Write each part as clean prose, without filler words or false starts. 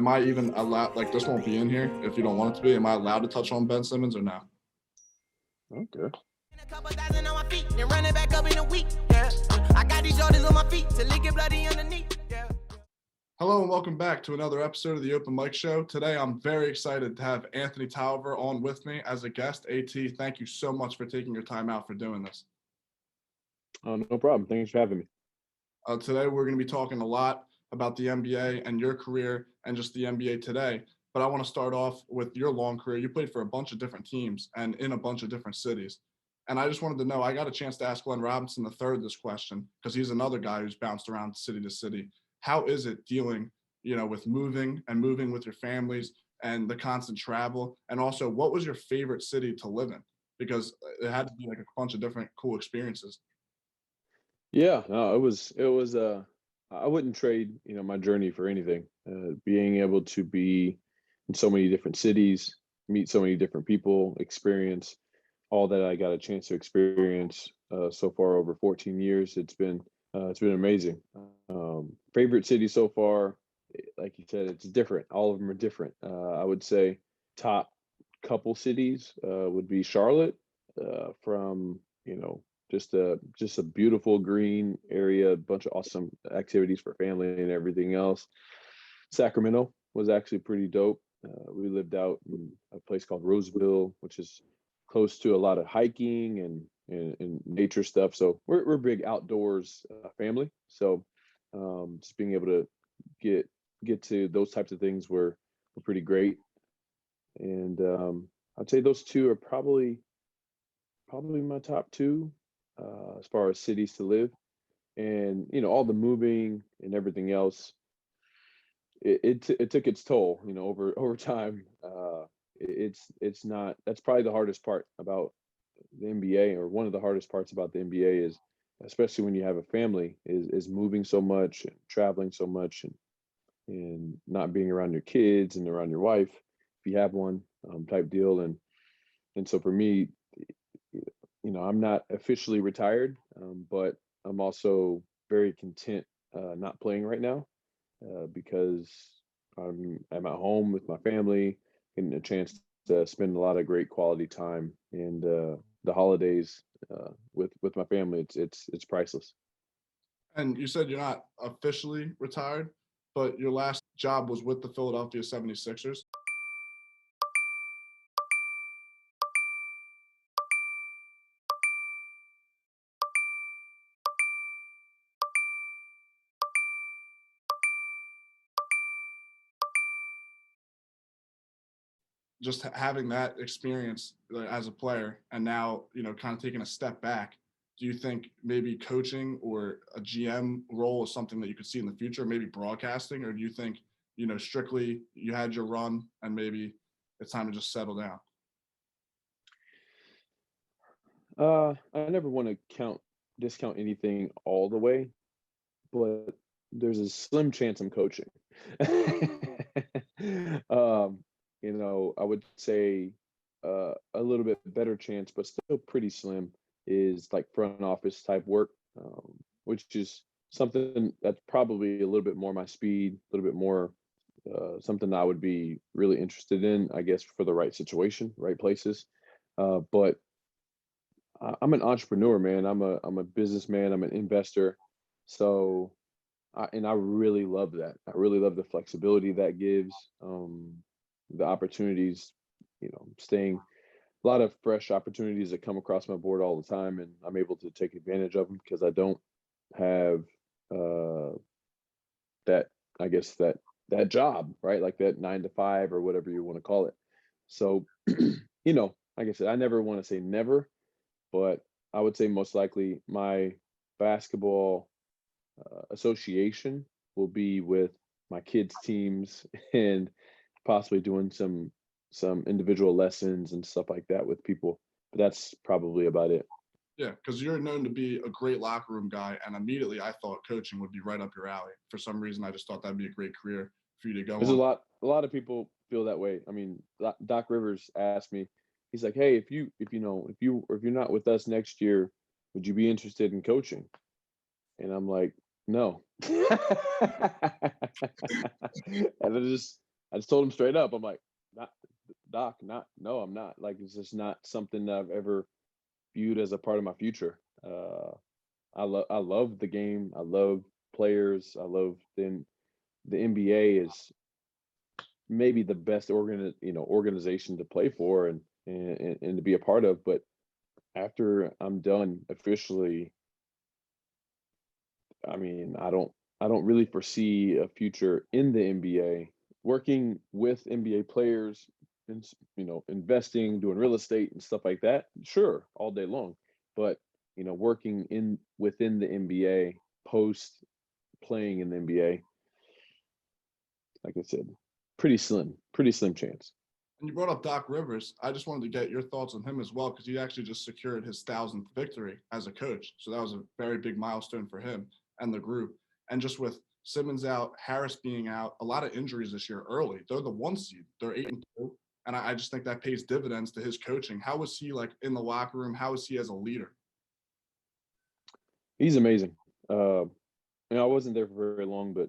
Am I even allowed, like this won't be in here if you don't want it to be. Am I allowed to touch on Ben Simmons or no? Okay. A couple thousand on my feet, then run it back up in a week. Yeah, I got these Jordans on my feet till it get bloody underneath. Yeah. Hello and welcome back to another episode of the Open Mic Show. Today I'm very excited to have Anthony Tolliver on with me as a guest. AT, thank you so much for taking your time out for doing this. No problem. Thanks for having me. Today we're going to be talking a lot about the NBA and your career and just the NBA today. But I want to start off with your long career. You played for a bunch of different teams and in a bunch of different cities. And I just wanted to know, I got a chance to ask Glenn Robinson III this question because he's another guy who's bounced around city to city. How is it dealing, with moving with your families and the constant travel? And also, what was your favorite city to live in? Because it had to be like a bunch of different cool experiences. Yeah, no, it was I wouldn't trade, my journey for anything. Being able to be in so many different cities, meet so many different people, experience all that I got a chance to experience so far over 14 years. It's been amazing. Favorite city so far, like you said, it's different. All of them are different. I would say top couple cities would be Charlotte, from just a beautiful green area, a bunch of awesome activities for family and everything else. Sacramento was actually pretty dope. We lived out in a place called Roseville, which is close to a lot of hiking and nature stuff. So we're big outdoors family. So just being able to get to those types of things were pretty great. And I'd say those two are probably my top two as far as cities to live. And all the moving and everything else, it took its toll, over time. It's not, that's probably the hardest part about the NBA, or one of the hardest parts about the NBA is, especially when you have a family, is moving so much and traveling so much, and not being around your kids and around your wife if you have one, type deal. And so for me, I'm not officially retired, but I'm also very content not playing right now, because I'm at home with my family, getting a chance to spend a lot of great quality time, and the holidays with my family. It's priceless. And you said you're not officially retired, but your last job was with the Philadelphia 76ers. Just having that experience as a player and now, kind of taking a step back, do you think maybe coaching or a GM role is something that you could see in the future, maybe broadcasting, or do you think, strictly you had your run and maybe it's time to just settle down? I never want to discount anything all the way, but there's a slim chance I'm coaching. I would say a little bit better chance, but still pretty slim, is like front office type work, which is something that's probably a little bit more my speed, a little bit more something I would be really interested in, I guess, for the right situation, right places. But I'm an entrepreneur, man. I'm a businessman. I'm an investor. So, I really love that. I really love the flexibility that gives, the opportunities, staying a lot of fresh opportunities that come across my board all the time, and I'm able to take advantage of them because I don't have uh, that, I guess, that job, right? Like that 9 to 5 or whatever you want to call it. So, like I said, I never want to say never, but I would say most likely my basketball association will be with my kids' teams and possibly doing some individual lessons and stuff like that with people. But that's probably about it. Yeah, because you're known to be a great locker room guy, and immediately I thought coaching would be right up your alley. For some reason, I just thought that'd be a great career for you to go There's on. a lot of people feel that way. I mean, Doc Rivers asked me, he's like, "Hey, if you're not with us next year, would you be interested in coaching?" And I'm like, "No." And I just told him straight up. I'm like, not Doc, not no, I'm not. Like it's just not something that I've ever viewed as a part of my future. I love the game. I love players. I love the NBA is maybe the best organization to play for and to be a part of. But after I'm done officially, I mean, I don't really foresee a future in the NBA. Working with NBA players and investing, doing real estate and stuff like that, sure, all day long. But working in within the NBA post playing in the NBA, like I said, pretty slim chance. And you brought up Doc Rivers. I just wanted to get your thoughts on him as well, because he actually just secured his 1,000th victory as a coach. So that was a very big milestone for him and the group. And just with Simmons out, Harris being out, a lot of injuries this year early. They're the 1 seed. They're 8-2. And I just think that pays dividends to his coaching. How was he like in the locker room? How was he as a leader? He's amazing. I wasn't there for very long, but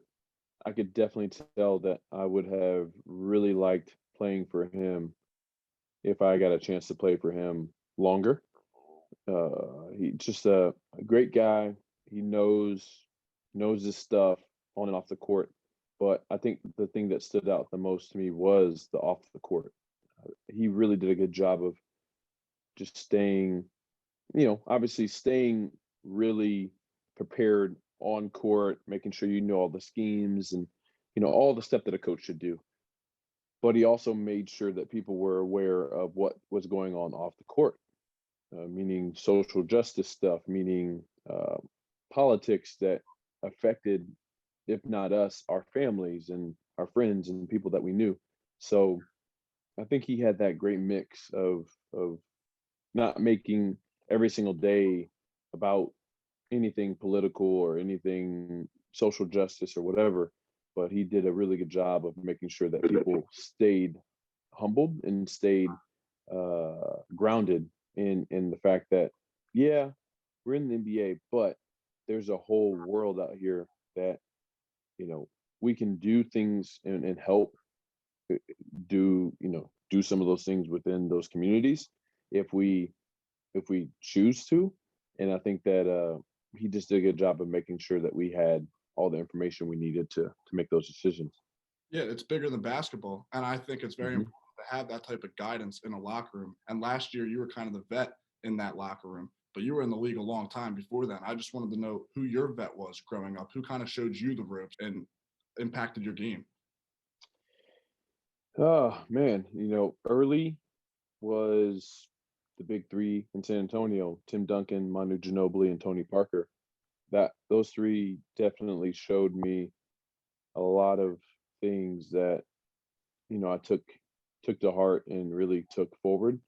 I could definitely tell that I would have really liked playing for him if I got a chance to play for him longer. He just a great guy. He knows his stuff on and off the court. But I think the thing that stood out the most to me was the off the court. He really did a good job of just staying, obviously staying really prepared on court, making sure you know all the schemes and all the stuff that a coach should do. But he also made sure that people were aware of what was going on off the court, meaning social justice stuff, meaning politics that affected, if not us, our families and our friends and people that we knew. So I think he had that great mix of not making every single day about anything political or anything social justice or whatever, but he did a really good job of making sure that people stayed humbled and stayed grounded in the fact that, yeah, we're in the NBA, but there's a whole world out here that we can do things and help do some of those things within those communities if we choose to. And I think that he just did a good job of making sure that we had all the information we needed to make those decisions. Yeah, it's bigger than basketball. And I think it's very Mhm. important to have that type of guidance in a locker room. And last year, you were kind of the vet in that locker room, but you were in the league a long time before then. I just wanted to know who your vet was growing up, who kind of showed you the ropes and impacted your game. Oh man, early was the big three in San Antonio: Tim Duncan, Manu Ginobili, and Tony Parker. That those three definitely showed me a lot of things that I took to heart and really took forward.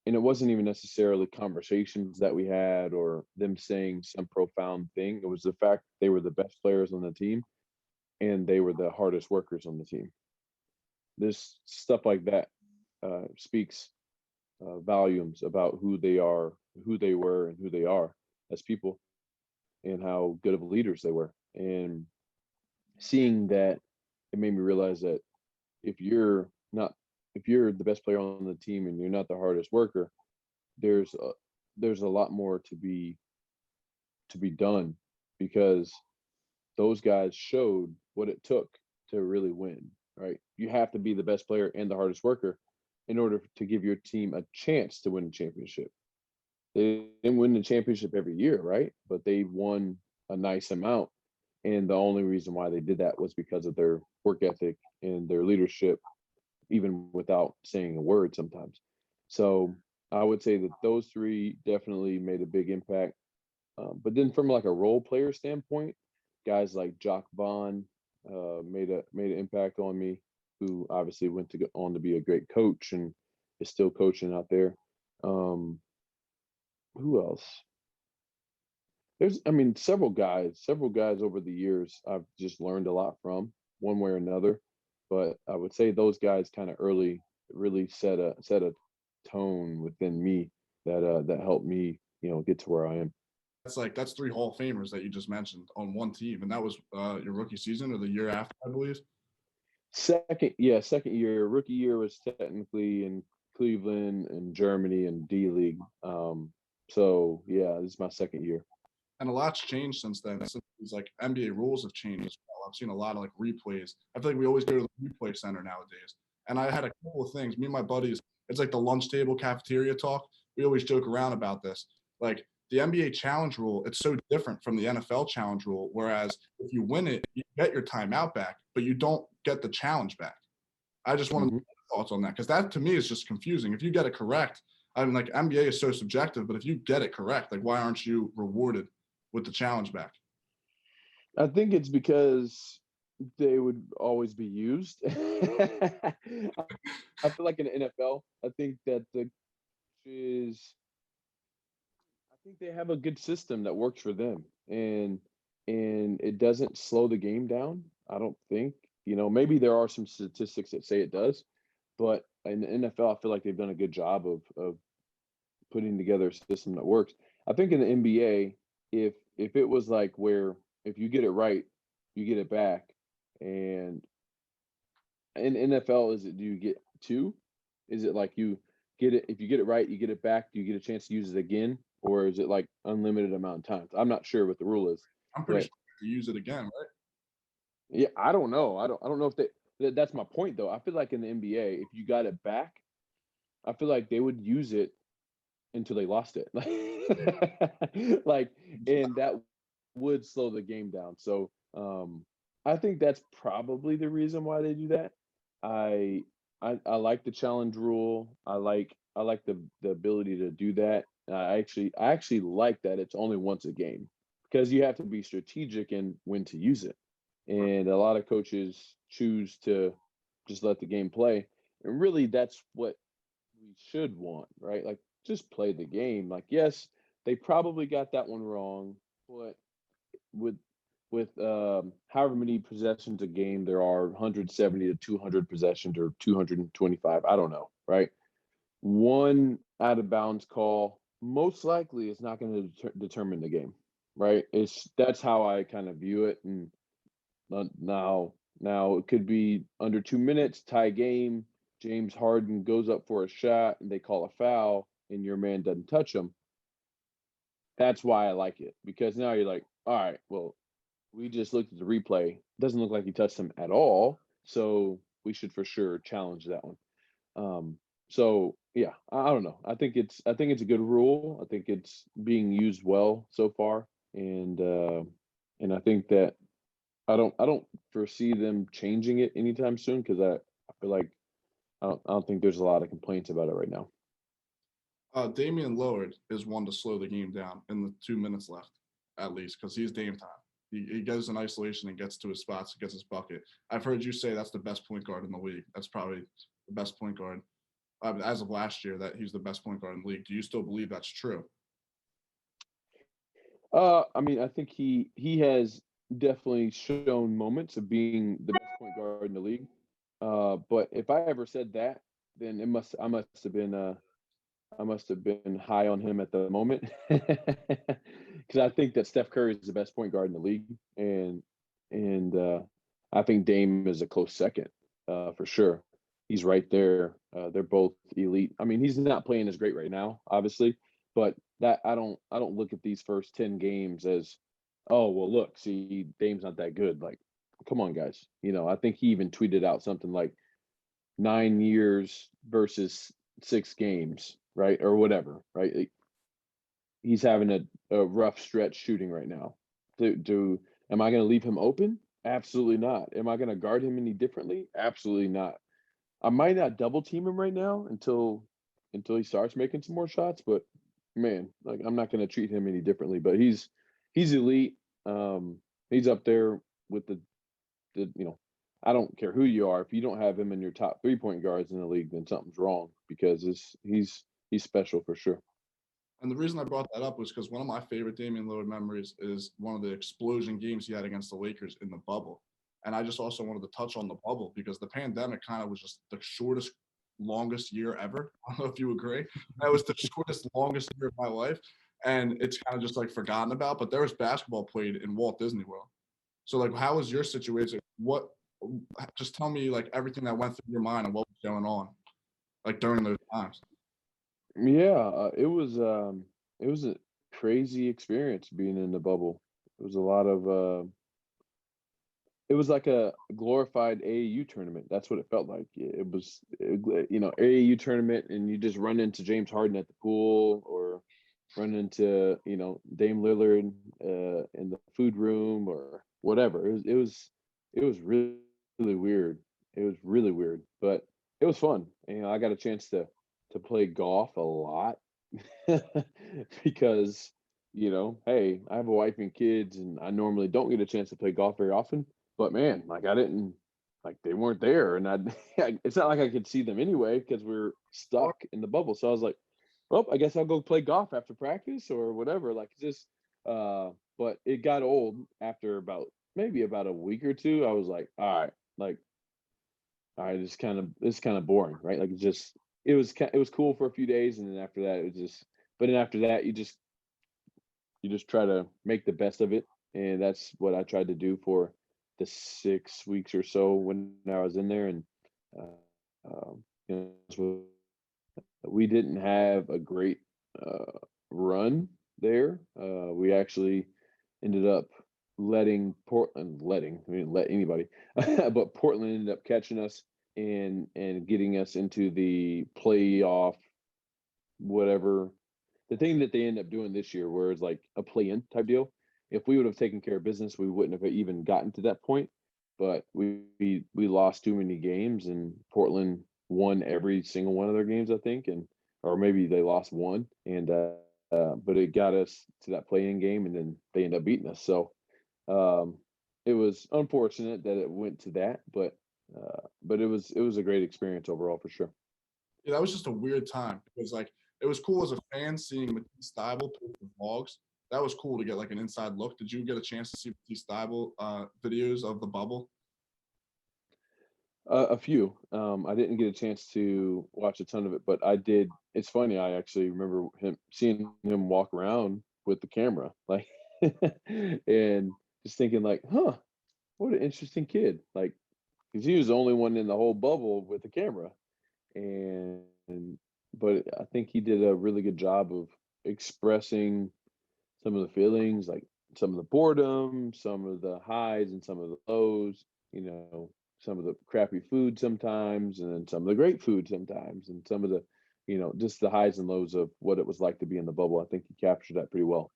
And it wasn't even necessarily conversations that we had or them saying some profound thing. It was the fact they were the best players on the team and they were the hardest workers on the team. This stuff like that speaks volumes about who they are, who they were, and who they are as people, and how good of leaders they were. And seeing that, it made me realize that if you're not, if you're the best player on the team and you're not the hardest worker, there's a lot more to be done, because those guys showed what it took to really win. Right? You have to be the best player and the hardest worker in order to give your team a chance to win the championship. They didn't win the championship every year, right? But they won a nice amount. And the only reason why they did that was because of their work ethic and their leadership, even without saying a word sometimes. So I would say that those three definitely made a big impact. But then from like a role player standpoint, guys like Jock Vaughn made an impact on me, who obviously went to go on to be a great coach and is still coaching out there. Um, who else? I mean, several guys over the years I've just learned a lot from, one way or another. But I would say those guys kind of early really set a tone within me that helped me, get to where I am. That's 3 Hall of Famers that you just mentioned on one team. And that was your rookie season or the year after, I believe. second year. Rookie year was technically in Cleveland and Germany and D League. So yeah, this is my second year. And a lot's changed since then. Since these like NBA rules have changed as well. I've seen a lot of like replays. I feel like we always go to the replay center nowadays. And I had a couple of things. Me and my buddies, it's like the lunch table cafeteria talk. We always joke around about this. Like the NBA challenge rule, it's so different from the NFL challenge rule. Whereas if you win it, you get your timeout back, but you don't get the challenge back. I just want to know your thoughts on that, because that to me is just confusing. If you get it correct, I mean, like NBA is so subjective, but if you get it correct, like why aren't you rewarded with the challenge back? I think it's because they would always be used. I feel like in the NFL, I think that the is I think they have a good system that works for them, and it doesn't slow the game down. I don't think. Maybe there are some statistics that say it does, but in the NFL, I feel like they've done a good job of putting together a system that works. I think in the NBA, if it was like where if you get it right, you get it back, and in NFL, is it do you get two? Is it like you get it if you get it right, you get it back, do you get a chance to use it again, or is it like unlimited amount of times? I'm not sure what the rule is, I'm pretty but sure you use it again, right? yeah, I don't know. I don't know if that's my point though. I feel like in the NBA, if you got it back, I feel like they would use it until they lost it. Like, and that would slow the game down. So I think that's probably the reason why they do that. I I like the challenge rule. I like the ability to do that. I actually like that it's only once a game because you have to be strategic in when to use it. And a lot of coaches choose to just let the game play. And really that's what we should want, right? Like just play the game. Like yes, they probably got that one wrong, but with however many possessions a game there are 170 to 200 possessions or 225, I don't know, right? One out of bounds call most likely is not going to determine the game, right? It's That's how I kind of view it. And now it could be under 2 minutes, tie game. James Harden goes up for a shot and they call a foul and your man doesn't touch him. That's why I like it, because now you're like, all right, well, we just looked at the replay. Doesn't look like he touched him at all. So we should for sure challenge that one. So yeah, I don't know. I think it's a good rule. I think it's being used well so far, and I think that I don't foresee them changing it anytime soon because I feel like I don't think there's a lot of complaints about it right now. Damian Lillard is one to slow the game down in the 2 minutes left, at least, because he's Dame time. He goes in isolation and gets to his spots, gets his bucket. I've heard you say that's the best point guard in the league. That's probably the best point guard. As of last year, that he's the best point guard in the league. Do you still believe that's true? I mean, I think he has definitely shown moments of being the best point guard in the league. But if I ever said that, then I must have been high on him at the moment because I think that Steph Curry is the best point guard in the league, and I think Dame is a close second for sure. He's right there. They're both elite. I mean, he's not playing as great right now, obviously, but that I don't look at these first 10 games as, oh well, look, see, Dame's not that good. Like, come on, guys. I think he even tweeted out something like 9 years versus 6 games, right? Or whatever, right? Like, he's having a rough stretch shooting right now. Am I going to leave him open? Absolutely not. Am I going to guard him any differently? Absolutely not. I might not double team him right now until he starts making some more shots, but man, like I'm not going to treat him any differently. But he's elite. He's up there with the. I don't care who you are. If you don't have him in your top 3 point guards in the league, then something's wrong because he's special for sure. And the reason I brought that up was because one of my favorite Damian Lillard memories is one of the explosion games he had against the Lakers in the bubble. And I just also wanted to touch on the bubble because the pandemic kind of was just the shortest, longest year ever. I don't know if you agree. That was the shortest, longest year of my life. And it's kind of just like forgotten about. But there was basketball played in Walt Disney World. So like, how was your situation? What just tell me like everything that went through your mind and what was going on like during those times. Yeah, it was a crazy experience being in the bubble. It was a lot of it was like a glorified AAU tournament. That's what it felt like. It was, AAU tournament, and you just run into James Harden at the pool, or run into Dame Lillard in the food room or whatever. It was really really weird. It was really weird, but it was fun. I got a chance to play golf a lot because hey, I have a wife and kids, and I normally don't get a chance to play golf very often. But man, like I didn't, like they weren't there, and I it's not like I could see them anyway because we're stuck in the bubble. So I was like, well, I guess I'll go play golf after practice or whatever. Like just, but it got old after maybe about a week or two. I was like, all right, it's kind of boring, right? Like it was cool for a few days, and then after that, it was just. But then after that, you just try to make the best of it, and that's what I tried to do for the 6 weeks or so when I was in there. And so we didn't have a great run there. We actually ended up we didn't let anybody, but Portland ended up catching us and getting us into the playoff, whatever the thing that they end up doing this year, where it's like a play-in type deal. If we would have taken care of business, we wouldn't have even gotten to that point. But we lost too many games, and Portland won every single one of their games, I think, and or maybe they lost one, and but it got us to that play-in game, and then they end up beating us. So um, it was unfortunate that it went to that, but it was a great experience overall for sure. Yeah, that was just a weird time because like it was cool as a fan seeing Matisse Thybulle play for the Hogs. That was cool to get like an inside look. Did you get a chance to see Matisse Thybulle videos of the bubble? A few. I didn't get a chance to watch a ton of it, but I did. It's funny. I actually remember seeing him walk around with the camera, like, and just thinking, like, huh, what an interesting kid. Like, because he was the only one in the whole bubble with the camera, and but I think he did a really good job of expressing some of the feelings, like some of the boredom, some of the highs and some of the lows, some of the crappy food sometimes, and then some of the great food sometimes, and some of the, just the highs and lows of what it was like to be in the bubble. I think he captured that pretty well.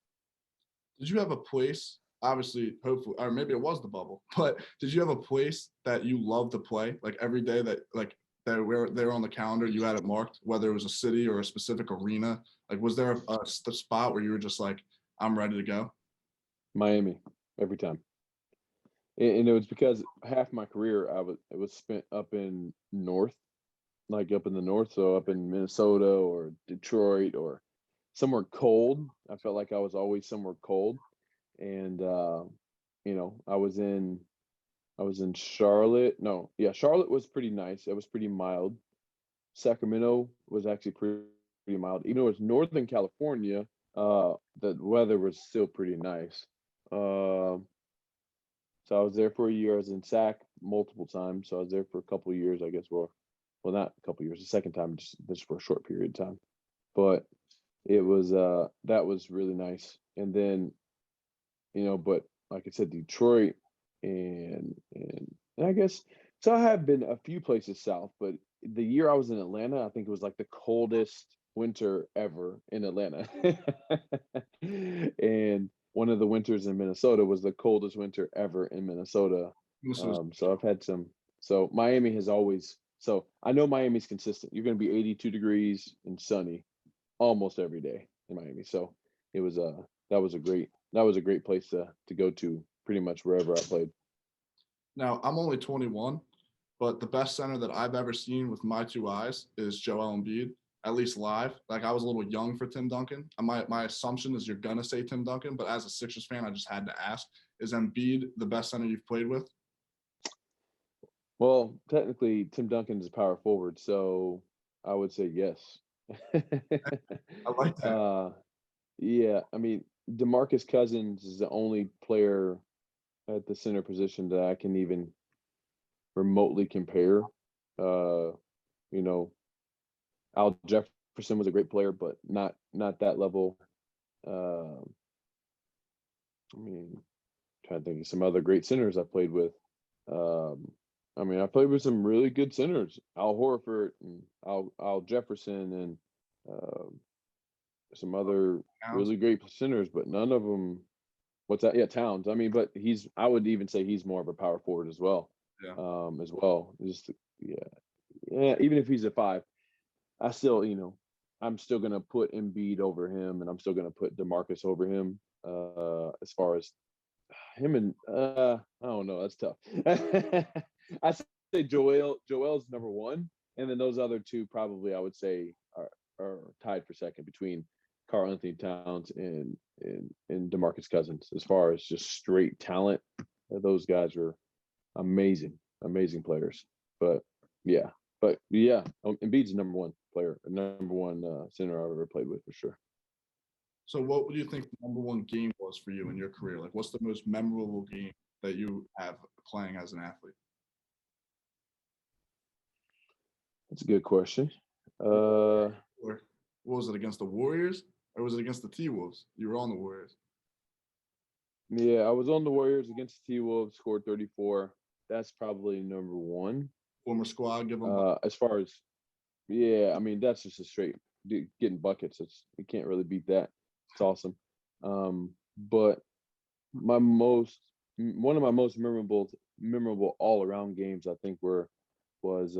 Did you have a place, obviously, hopefully, or maybe it was the bubble, but did you have a place that you love to play? Like every day that like they were on the calendar, you had it marked, whether it was a city or a specific arena. Like, was there a spot where you were just like, I'm ready to go? Miami, every time. And it was because half my career it was spent up in north, like up in the north, so up in Minnesota or Detroit or somewhere cold. I felt like I was always somewhere cold, and I was in Charlotte. No, yeah, Charlotte was pretty nice. It was pretty mild. Sacramento was actually pretty mild, even though it's Northern California. The weather was still pretty nice. Um, so I was there for a year. I was in SAC multiple times. So I was there for a couple of years, I guess. Well, not a couple of years. The second time, just for a short period of time. But it was that was really nice. And then, but like I said, Detroit and I guess so. I have been a few places south, but the year I was in Atlanta, I think it was like the coldest winter ever in Atlanta. And one of the winters in Minnesota was the coldest winter ever in Minnesota. So I've had some. So Miami has always. So I know Miami's consistent. You're going to be 82 degrees and sunny almost every day in Miami. So it was that was a great place to go to pretty much wherever I played. Now, I'm only 21, but the best center that I've ever seen with my two eyes is Joel Embiid, at least live. Like I was a little young for Tim Duncan. My assumption is you're gonna say Tim Duncan, but as a Sixers fan, I just had to ask: is Embiid the best center you've played with? Well, technically, Tim Duncan is a power forward, so I would say yes. I like that. Yeah, I mean, DeMarcus Cousins is the only player at the center position that I can even remotely compare. You know, Al Jefferson was a great player, but not that level. Uh, I mean, trying to think of some other great centers I played with. Um, I mean, I played with some really good centers, Al Horford and Al Jefferson and um some other Towns. really great centers, but none of them. What's that? Yeah, Towns. I mean, but I would even say he's more of a power forward as well. Yeah. As well. Just yeah, yeah. Even if he's a five, I still, I'm still gonna put Embiid over him, and I'm still gonna put DeMarcus over him. As far as him and I don't know, that's tough. I say Joel's number one, and then those other two probably I would say are tied for second between Karl Anthony Towns and DeMarcus Cousins. As far as just straight talent, those guys are amazing players. But yeah, Embiid's the number one player, number one center I've ever played with for sure. So what would you think the number one game was for you in your career? Like, what's the most memorable game that you have playing as an athlete? That's a good question. Or what was it, against the Warriors or was it against the T-Wolves? You were on the Warriors. Yeah, I was on the Warriors against the T-Wolves, scored 34. That's probably number one. Former squad, give them. As far as, yeah, I mean, that's just a straight getting buckets. You can't really beat that. It's awesome. But one of my most memorable all around games I think was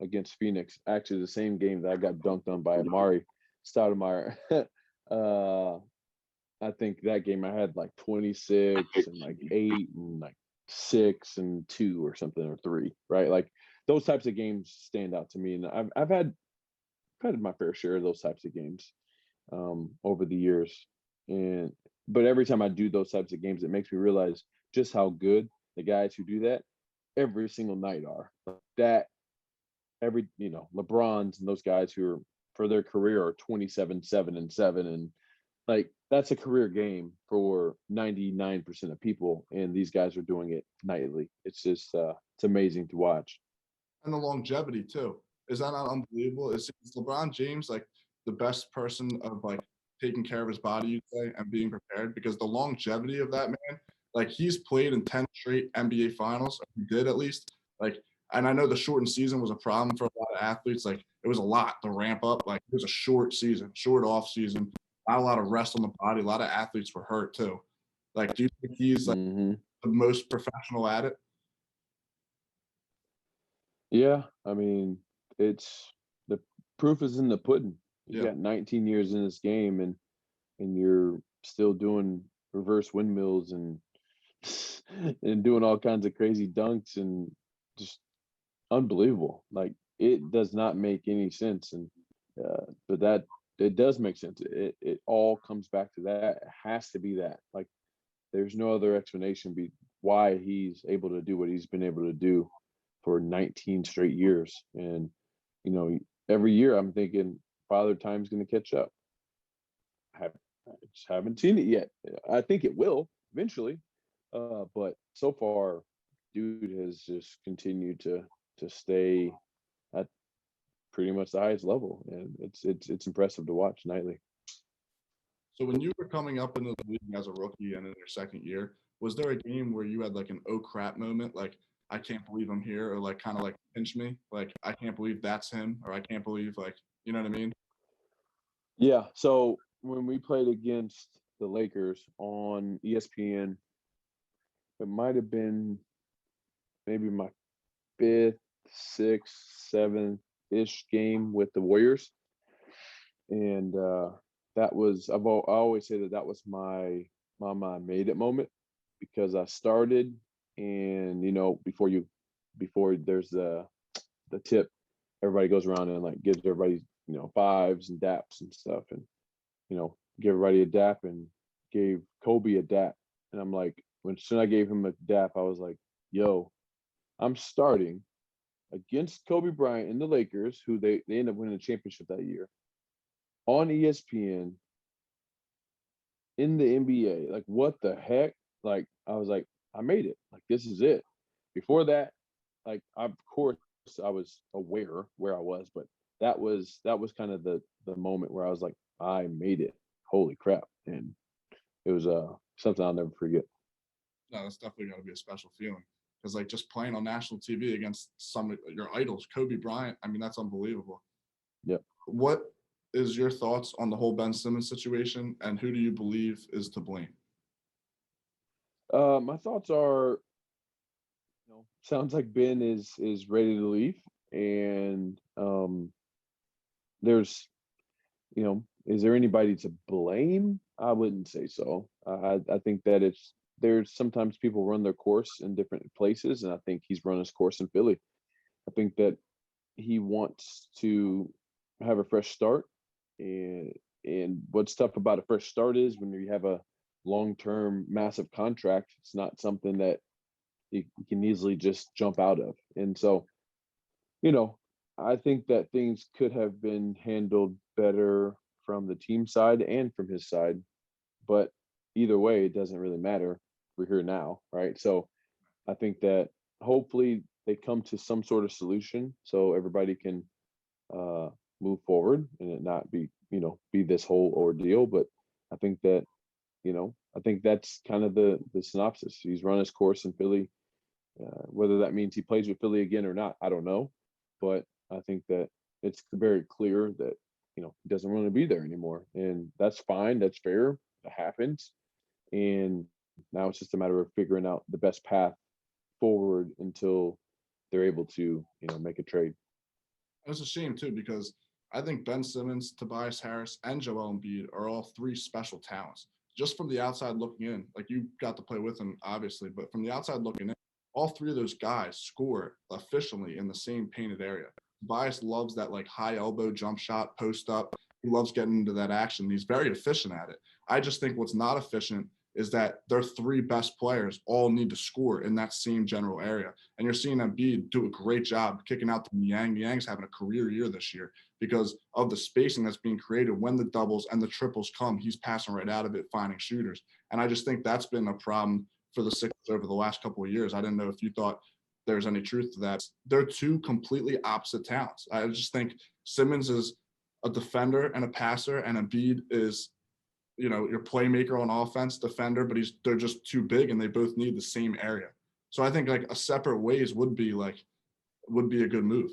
against Phoenix. Actually, the same game that I got dunked on by Amari Stoudemire. I think that game I had like 26 and like 8 and like 6 and 2 or something, or 3, right? Like those types of games stand out to me, and I've had my fair share of those types of games over the years. But every time I do those types of games, it makes me realize just how good the guys who do that every single night are. That LeBron's and those guys who are for their career are 27, 7 and 7, and like that's a career game for 99% of people, and these guys are doing it nightly. It's just it's amazing to watch. And the longevity too. Is that not unbelievable? Is LeBron James like the best person of like taking care of his body, you'd say, and being prepared? Because the longevity of that man, like he's played in 10 straight NBA finals, or he did at least. Like, and I know the shortened season was a problem for a lot of athletes. Like it was a lot to ramp up. Like it was a short season, short off season, not a lot of rest on the body. A lot of athletes were hurt too. Like, do you think he's like the most professional at it? Yeah, I mean, it's the proof is in the pudding. You Yeah. got 19 years in this game, and you're still doing reverse windmills and and doing all kinds of crazy dunks and just unbelievable. Like it does not make any sense, and but that it does make sense. It all comes back to that. It has to be that. Like there's no other explanation why he's able to do what he's been able to do for 19 straight years. And every year I'm thinking Father Time's going to catch up. I just haven't seen it yet. I think it will eventually, but so far, dude has just continued to stay at pretty much the highest level, and it's impressive to watch nightly. So when you were coming up into the league as a rookie and in your second year, was there a game where you had like an oh crap moment, like I can't believe I'm here, or like kind of like pinch me, like I can't believe that's him, or I can't believe like, you know what I mean? Yeah. So when we played against the Lakers on ESPN, it might have been maybe my fifth, sixth, seventh ish game with the Warriors, and that was I always say that was my mama I made it moment, because I started, and before there's the tip, everybody goes around and like gives everybody fives and daps and stuff, and give everybody a dap, and gave Kobe a dap, and I'm like, when soon I gave him a dap, I was like, yo, I'm starting against Kobe Bryant and the Lakers, who they ended up winning the championship that year, on ESPN in the NBA. Like, what the heck? Like, I was like, I made it. Like, this is it. Before that, like, of course, I was aware where I was, but that was kind of the moment where I was like, I made it. Holy crap! And it was something I'll never forget. No, that's definitely got to be a special feeling because like just playing on national TV against some of your idols, Kobe Bryant. I mean, that's unbelievable. Yep. What is your thoughts on the whole Ben Simmons situation, and who do you believe is to blame? My thoughts are, sounds like Ben is ready to leave, and there's, is there anybody to blame? I wouldn't say so. I think that there's sometimes people run their course in different places, and I think he's run his course in Philly. I think that he wants to have a fresh start, and what's tough about a fresh start is when you have a long-term massive contract, it's not something that you can easily just jump out of. And so, you know, I think that things could have been handled better from the team side and from his side. But either way, it doesn't really matter. We're here now, right? So I think that hopefully they come to some sort of solution so everybody can uh, move forward and it not be, be this whole ordeal. But I think that, I think that's kind of the synopsis. He's run his course in Philly. Whether that means he plays with Philly again or not, I don't know. But I think that it's very clear that he doesn't want to be there anymore, and that's fine. That's fair. That happens, and now it's just a matter of figuring out the best path forward until they're able to make a trade. It's a shame too because I think Ben Simmons, Tobias Harris, and Joel Embiid are all three special talents. Just from the outside looking in, like you got to play with them, obviously, but from the outside looking in, all three of those guys score efficiently in the same painted area. Tobias loves that like high elbow jump shot, post up. He loves getting into that action. He's very efficient at it. I just think what's not efficient is that their three best players all need to score in that same general area. And you're seeing Embiid do a great job kicking out to Niang. Niang's having a career year this year because of the spacing that's being created when the doubles and the triples come. He's passing right out of it, finding shooters. And I just think that's been a problem for the Sixers over the last couple of years. I didn't know if you thought there's any truth to that. They're two completely opposite talents. I just think Simmons is a defender and a passer, and Embiid is your playmaker on offense, defender, but they're just too big and they both need the same area. So I think like a separate ways would be a good move.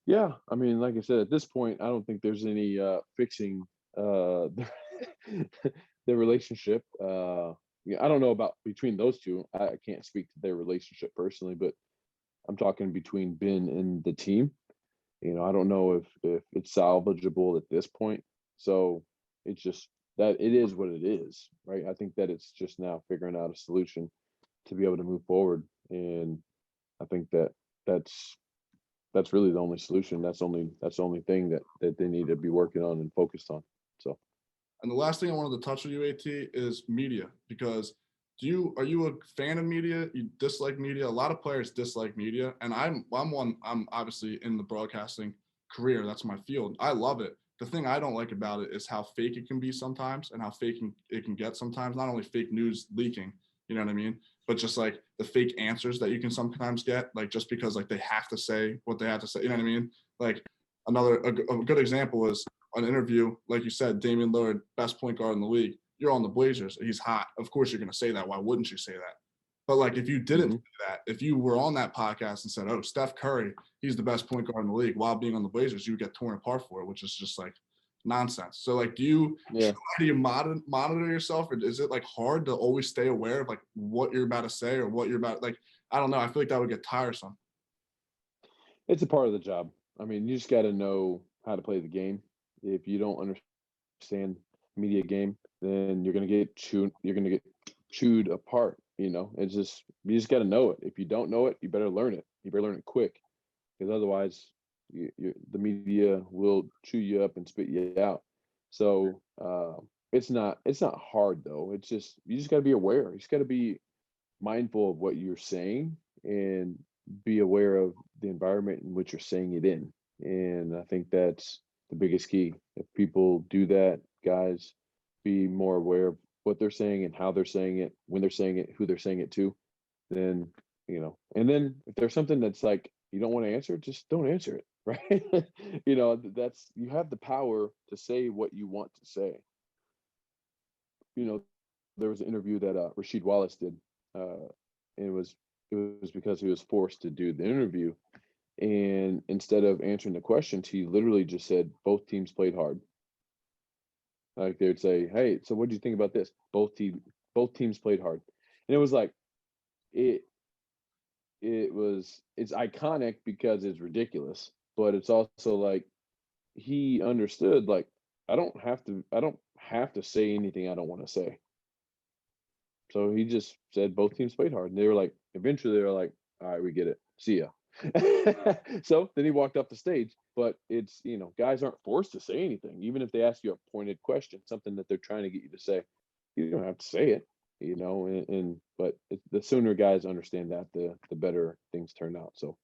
Yeah, I mean, like I said, at this point, I don't think there's any fixing the relationship. I don't know about between those two. I can't speak to their relationship personally, but I'm talking between Ben and the team. I don't know if it's salvageable at this point. So it's just that it is what it is, right? I think that it's just now figuring out a solution to be able to move forward, and I think that that's really the only solution. That's the only thing that they need to be working on and focused on. So. And the last thing I wanted to touch with you, AT, is media, because are you a fan of media? You dislike media? A lot of players dislike media, and I'm obviously in the broadcasting career. That's my field. I love it. The thing I don't like about it is how fake it can be sometimes and how fake it can get sometimes. Not only fake news leaking, you know what I mean, but just like the fake answers that you can sometimes get, like just because like they have to say what they have to say, you know what I mean? Like a good example is an interview, like you said, Damian Lillard, best point guard in the league. You're on the Blazers. He's hot. Of course you're going to say that. Why wouldn't you say that? But like if you didn't say that, if you were on that podcast and said, "Oh, Steph Curry, he's the best point guard in the league," while being on the Blazers, you would get torn apart for it, which is just like nonsense. So like, do you monitor yourself, or is it like hard to always stay aware of like what you're about to say or what you're about? Like, I don't know. I feel like that would get tiresome. It's a part of the job. I mean, you just got to know how to play the game. If you don't understand media game, then you're gonna get chewed. You're gonna get chewed apart. It's just you just got to know it. If you don't know it, you better learn it. You better learn it quick, because otherwise, the media will chew you up and spit you out. So it's not hard though. It's just you just got to be aware. You just got to be mindful of what you're saying and be aware of the environment in which you're saying it in. And I think that's the biggest key. If people do that, guys, be more aware of what they're saying and how they're saying it, when they're saying it, who they're saying it to, then And then if there's something that's like you don't want to answer, just don't answer it, right? That's you have the power to say what you want to say. There was an interview that Rasheed Wallace did, and it was because he was forced to do the interview, and instead of answering the questions, he literally just said both teams played hard. Like they would say, "Hey, so what do you think about this?" Both teams played hard, and it was like it it's iconic because it's ridiculous, but it's also like he understood like I don't have to say anything I don't want to say. So he just said both teams played hard, and they were like, eventually they were like, all right, we get it, see ya. So then he walked off the stage, but it's guys aren't forced to say anything, even if they ask you a pointed question, something that they're trying to get you to say. You don't have to say it, but the sooner guys understand that, the better things turn out. So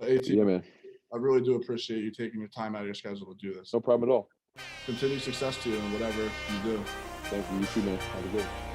AT, yeah, man, I really do appreciate you taking your time out of your schedule to do this. no problem at all. Continued success to you in whatever you do. Thank you. You too, man. Have a good one.